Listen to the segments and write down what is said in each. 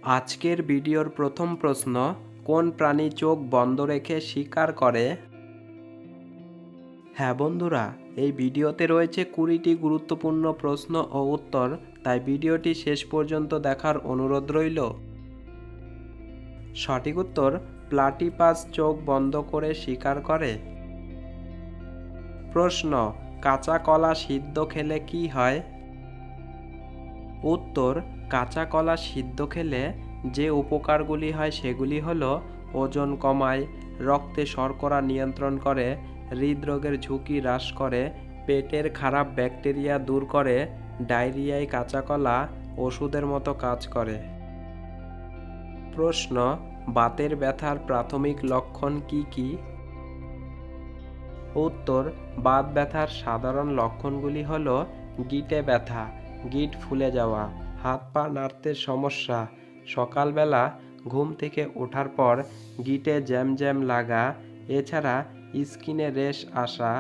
আজকের ভিডিওর প্রথম প্রশ্ন, কোন প্রাণী চোখ বন্ধ রেখে শিকার করে? হ্যাঁ বন্ধুরা, এই ভিডিওতে রয়েছে 20টি গুরুত্বপূর্ণ প্রশ্ন ও উত্তর, তাই ভিডিওটি শেষ পর্যন্ত দেখার অনুরোধ রইল। সঠিক উত্তর, প্লাটিপাস চোখ বন্ধ করে শিকার করে। প্রশ্ন, কাঁচা কলা সিদ্ধ খেলে কি হয়? উত্তর, কাঁচা কলা সিদ্ধ খেলে যে উপকারগুলি হয় সেগুলি হলো ওজন কমায়, রক্তে শর্করা নিয়ন্ত্রণ করে, হৃদরোগের ঝুঁকি হ্রাস করে, পেটের খারাপ ব্যাকটেরিয়া দূর করে, ডায়রিয়ায় কাঁচা কলা ওষুধের মতো কাজ করে। প্রশ্ন, বাতের ব্যথার প্রাথমিক লক্ষণ কি কি? উত্তর, বাত ব্যথার সাধারণ লক্ষণগুলি হলো গিঁটে ব্যথা, গিঁট ফুলে যাওয়া, হাত পা নাড়তে সমস্যা, সকালবেলা ঘুম থেকে ওঠার পর গিঁটে জ্যাম জ্যাম লাগা, এছাড়া স্কিনে রেশ আসা,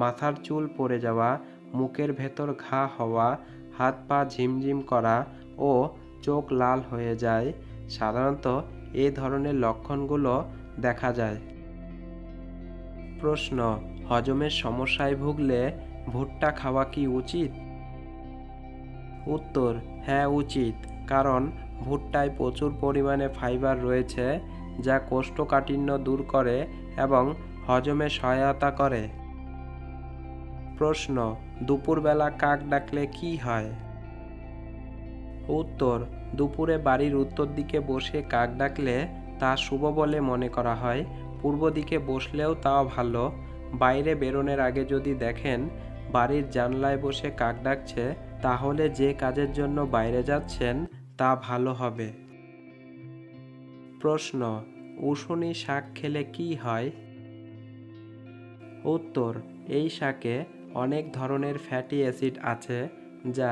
মাথার চুল পড়ে যাওয়া, মুখের ভেতর ঘা হওয়া, হাত পা ঝিমঝিম করা ও চোখ লাল হয়ে যায়। সাধারণত এই ধরনের লক্ষণগুলো দেখা যায়। প্রশ্ন, হজমের সমস্যায় ভুগলে ভুট্টা খাওয়া কি উচিত? উত্তর, হ্যাঁ উচিত, কারণ ভুট্টায় প্রচুর পরিমাণে ফাইবার রয়েছে যা কোষ্ঠকাঠিন্য দূর করে এবং হজমে সহায়তা করে। প্রশ্ন, দুপুরবেলা কাক ডাকলে কি হয়? উত্তর, দুপুরে বাড়ির উত্তর দিকে বসে কাক ডাকলে তা শুভ বলে মনে করা হয়। পূর্ব দিকে বসলেও তাও ভালো। বাইরে বেরোনোর আগে যদি দেখেন বাড়ির জানলায় বসে কাক ডাকছে, তাহলে যে কাজের জন্য বাইরে যাচ্ছেন তা ভালো হবে। প্রশ্ন, উশুনি শাক খেলে কি হয়? উত্তর, এই শাকে অনেক ধরনের ফ্যাটি অ্যাসিড আছে যা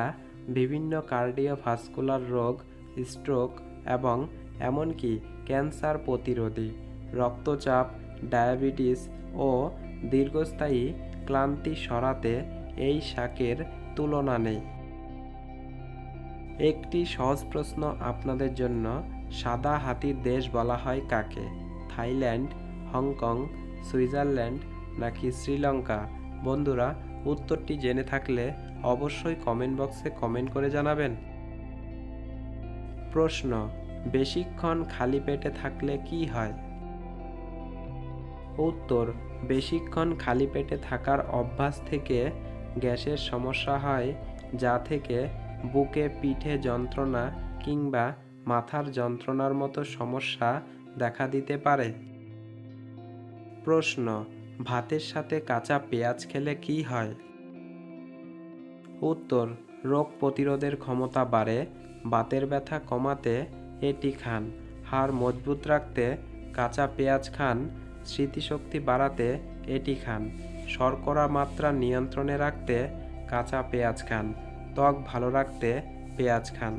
বিভিন্ন কার্ডিওভাস্কুলার রোগ, স্ট্রোক এবং এমনকি ক্যান্সার প্রতিরোধী। রক্তচাপ, ডায়াবেটিস ও দীর্ঘস্থায়ী ক্লান্তি সরাতে এই শাকের তুলনা নেই। একটি সহজ প্রশ্ন আপনাদের জন্য, সাদা হাতির দেশ বলা হয় কাকে? থাইল্যান্ড, হংকং, সুইজারল্যান্ড নাকি শ্রীলঙ্কা? বন্ধুরা, উত্তরটি জেনে থাকলে অবশ্যই কমেন্ট বক্সে কমেন্ট করে জানাবেন। প্রশ্ন, বেশিক্ষণ খালি পেটে থাকলে কি হয়? উত্তর, বেশিক্ষণ খালি পেটে থাকার অভ্যাস থেকে গ্যাসের সমস্যা হয়, যা থেকে বুকে পিঠে যন্ত্রণা কিংবা মাথার যন্ত্রণার মতো সমস্যা দেখা দিতে পারে। প্রশ্ন, ভাতের সাথে কাঁচা পেঁয়াজ খেলে কি হয়? উত্তর, রোগ প্রতিরোধের ক্ষমতা বাড়ে, বাতের ব্যথা কমাতে এটি খান, হাড় মজবুত রাখতে কাঁচা পেঁয়াজ খান, স্মৃতিশক্তি বাড়াতে এটি খান, শর্করা মাত্রা নিয়ন্ত্রণে রাখতে কাঁচা পেঁয়াজ খান, ত্বক ভালো রাখতে পেঁয়াজ খান।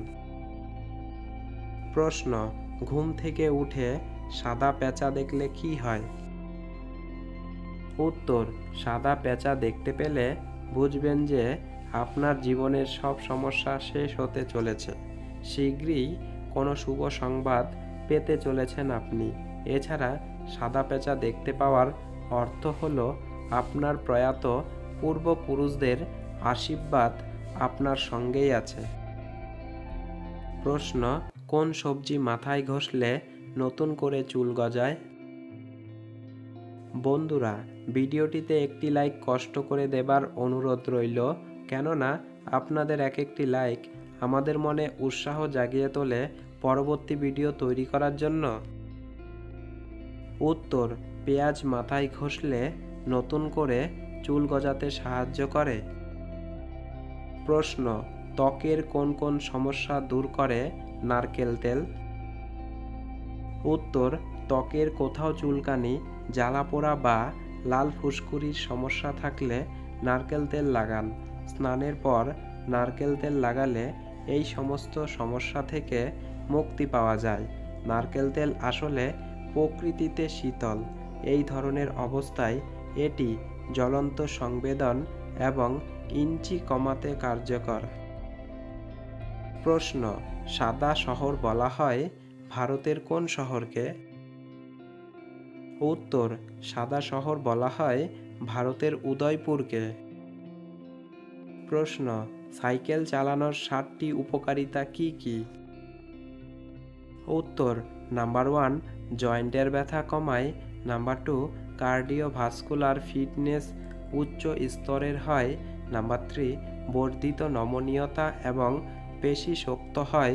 প্রশ্ন, ঘুম থেকে উঠে সাদা পেঁচা দেখলে কি হয়? উত্তর, সাদা পেঁচা দেখতে পেলে বুঝবেন যে আপনার জীবনের সব সমস্যা শেষ হতে চলেছে। শীঘ্রই কোনো শুভ সংবাদ পেতে চলেছেন আপনি। এছাড়া সাদা পেঁচা দেখতে পাওয়ার অর্থ হলো আপনার প্রয়াত পূর্বপুরুষদের আশীর্বাদ আপনার সঙ্গেই আছে। প্রশ্ন, কোন সবজি মাথায় ঘষলে নতুন করে চুল গজায়? বন্ধুরা, ভিডিওটিতে একটি লাইক কষ্ট করে দেবার অনুরোধ রইল, কেননা আপনাদের এক একটি লাইক আমাদের মনে উৎসাহ জাগিয়ে তোলে পরবর্তী ভিডিও তৈরি করার জন্য। উত্তর, পেঁয়াজ মাথায় ঘষলে নতুন করে চুল গজাতে সাহায্য করে। প্রশ্ন, ত্বকের কোন কোন সমস্যা দূর করে নারকেল তেল? উত্তর, ত্বকের কোথাও চুলকানি, জ্বালাপোড়া বা লাল ফুসকুড়ির সমস্যা থাকলে নারকেল তেল লাগান। স্নানের পর নারকেল তেল লাগালে এই সমস্ত সমস্যা থেকে মুক্তি পাওয়া যায়। নারকেল তেল আসলে প্রকৃতিতে শীতল, এই ধরনের অবস্থায় এটি জ্বলন্ত সংবেদন এবং ইঞ্চি কমাতে কার্যকর। প্রশ্ন, সাদা শহর বলা হয় ভারতের কোন শহরকে? উত্তর, সাদা শহর বলা হয় ভারতের উদয়পুরকে। প্রশ্ন, সাইকেল চালানোর 7টি উপকারিতা কি কি? উত্তর, নাম্বার 1 জয়েন্টের ব্যথা কমায়, নাম্বার 2 কার্ডিওভাস্কুলার ফিটনেস উচ্চ স্তরের হয়, নাম্বার 3 বর্ধিত নমনীয়তা এবং পেশি শক্ত হয়,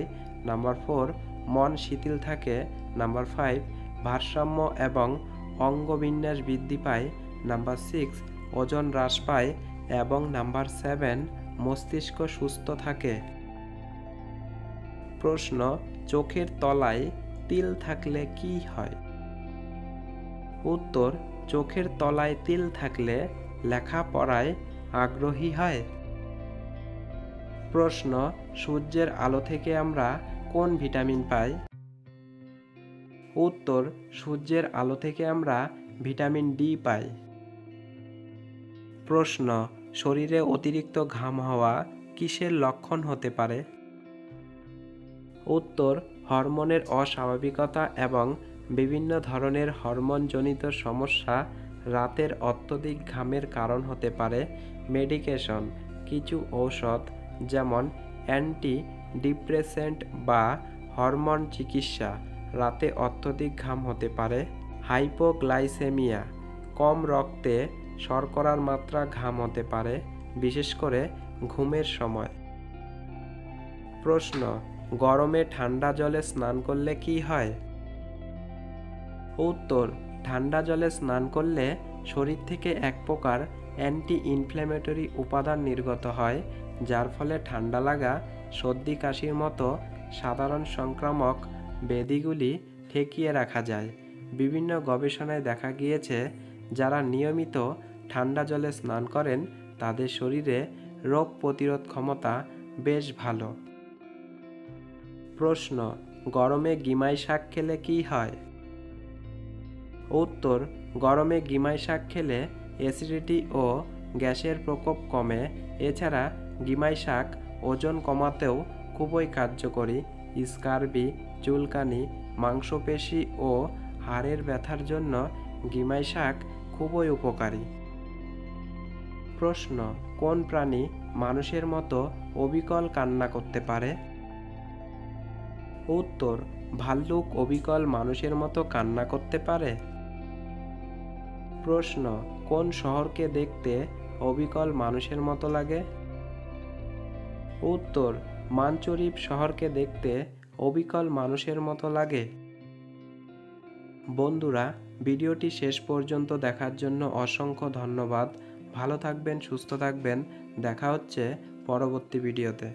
নাম্বার 4 মন শিথিল থাকে, নাম্বার 5 ভারসাম্য এবং অঙ্গবিন্যাস বৃদ্ধি পায়, নাম্বার 6 ওজন হ্রাস পায় এবং নাম্বার 7 মস্তিষ্ক সুস্থ থাকে। প্রশ্ন, চোখের তলায় তিল থাকলে কি হয়? উত্তর, চোখের তলায় তিল থাকলে লেখাপড়ায় আগ্রহী হয়। প্রশ্ন, সূর্যের আলো থেকে আমরা কোন ভিটামিন পাই? উত্তর, সূর্যের আলো থেকে আমরা ভিটামিন ডি পাই। প্রশ্ন, শরীরে অতিরিক্ত ঘাম হওয়া কিসের লক্ষণ হতে পারে? উত্তর, হরমোনের অস্বাভাবিকতা এবং বিভিন্ন ধরনের হরমোনজনিত সমস্যা রাতের অত্যধিক ঘামের কারণ হতে পারে। মেডিকেশন, কিছু ঔষধ যেমন অ্যান্টি ডিপ্রেসেন্ট বা হরমোন চিকিৎসা রাতে অত্যধিক ঘাম হতে পারে। হাইপোগ্লাইসেমিয়া, কম রক্তে শর্করার মাত্রা ঘাম হতে পারে, বিশেষ করে ঘুমের সময়। প্রশ্ন, গরমে ঠান্ডা জলে স্নান করলে কি হয়? উত্তর, ঠান্ডা জলে স্নান করলে শরীর থেকে এক প্রকার অ্যান্টি ইনফ্ল্যামেটরি উপাদান নির্গত হয়, যার ফলে ঠান্ডা লাগা, সর্দি কাশির মতো সাধারণ সংক্রামক ব্যাধিগুলি ঠেকিয়ে রাখা যায়। বিভিন্ন গবেষণায় দেখা গিয়েছে যারা নিয়মিত ঠান্ডা জলে স্নান করেন তাদের শরীরে রোগ প্রতিরোধ ক্ষমতা বেশ ভালো। প্রশ্ন, গরমে গিমাই শাক খেলে কি হয়? উত্তর, গরমে গিমাই শাক খেলে অ্যাসিডিটি ও গ্যাসের প্রকোপ কমে। এছাড়া গিমাই শাক ওজন কমাতেও খুবই কার্যকরী। স্কার্বি, চুলকানি, মাংসপেশি ও হাড়ের ব্যথার জন্য গিমাই শাক খুবই উপকারী। প্রশ্ন, কোন প্রাণী মানুষের মতো অবিকল কান্না করতে পারে? উত্তর, ভাল্লুক অবিকল মানুষের মতো কান্না করতে পারে। প্রশ্ন, কোন শহরকে দেখতে অবিকল মানুষের মতো লাগে? উত্তর, মানচরিপ শহরকে দেখতে অবিকল মানুষের মতো লাগে। বন্ধুরা, ভিডিওটি শেষ পর্যন্ত দেখার জন্য অসংখ্য ধন্যবাদ। ভালো থাকবেন, সুস্থ থাকবেন। দেখা হচ্ছে পরবর্তী ভিডিওতে।